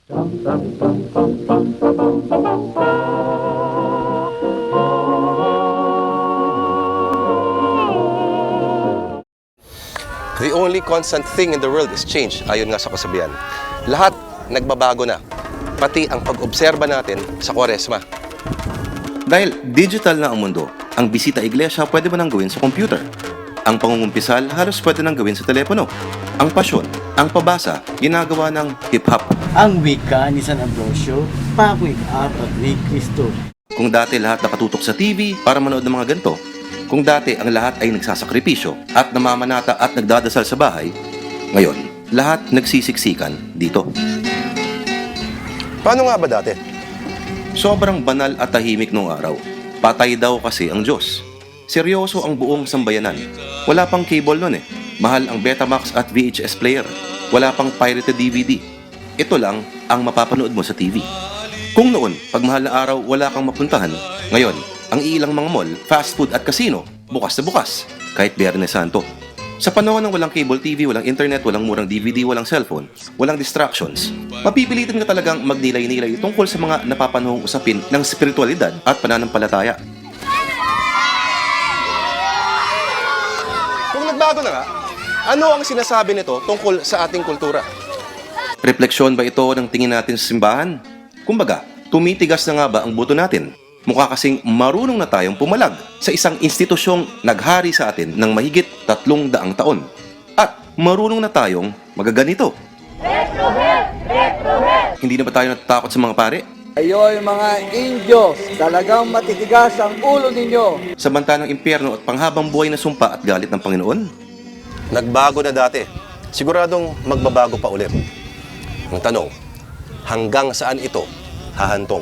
The only constant thing in the world is change, ayon nga sa kasabihan. Lahat nagbabago na, pati ang pag-obserba natin sa Kwaresma. Dahil digital na ang mundo, ang bisita iglesia pwede mo nang gawin sa computer. Ang pangungumpisal halos pwede nang gawin sa telepono. Ang pasyon, ang pabasa, ginagawa ng hip-hop. Ang wika ni San Ambrosio, pa-wake up at ni Cristo. Kung dati lahat nakatutok sa TV para manood ng mga ganito, kung dati ang lahat ay nagsasakripisyo at namamanata at nagdadasal sa bahay, ngayon, lahat nagsisiksikan dito. Paano nga ba dati? Sobrang banal at tahimik nung araw. Patay daw kasi ang Diyos. Seryoso ang buong sambayanan. Wala pang cable nun eh. Mahal ang Betamax at VHS player. Wala pang pirated DVD. Ito lang ang mapapanood mo sa TV. Kung noon, pag mahal na araw, wala kang mapuntahan. Ngayon, ang ilang mga mall, fast food at casino, bukas na bukas, kahit Biyernes Santo. Sa panahon ng walang cable TV, walang internet, walang murang DVD, walang cellphone, walang distractions, mapipilitan ka talagang magnilay-nilay tungkol sa mga napapanahong usapin ng spiritualidad at pananampalataya. Kung nagbago na nga, ano ang sinasabi nito tungkol sa ating kultura? Refleksyon ba ito ng tingin natin sa simbahan? Kumbaga, tumitigas na nga ba ang buto natin? Mukha kasing marunong na tayong pumalag sa isang institusyong naghari sa atin ng mahigit 300 taon. At marunong na tayong magaganito. Retrohead! Retrohead! Hindi na ba tayo natatakot sa mga pare? Ayoy mga Indios, talagang matitigas ang ulo ninyo. Sa banta ng impyerno at panghabang buhay na sumpa at galit ng Panginoon? Nagbago na dati. Siguradong magbabago pa ulit. Ang tanong, hanggang saan ito hahantong?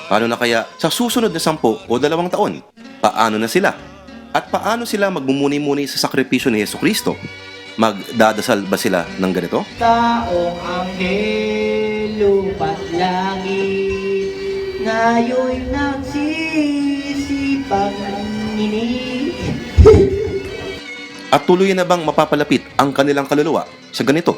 Paano na kaya sa susunod na 10 o 2 taon? Paano na sila? At paano sila magmumuni-muni sa sakripisyo ni Jesucristo? Magdadasal ba sila ng ganito? Taong anghel, lupa't langit, ngayon nagsisipang nginig. At tuluyan na bang mapapalapit ang kanilang kaluluwa sa ganito?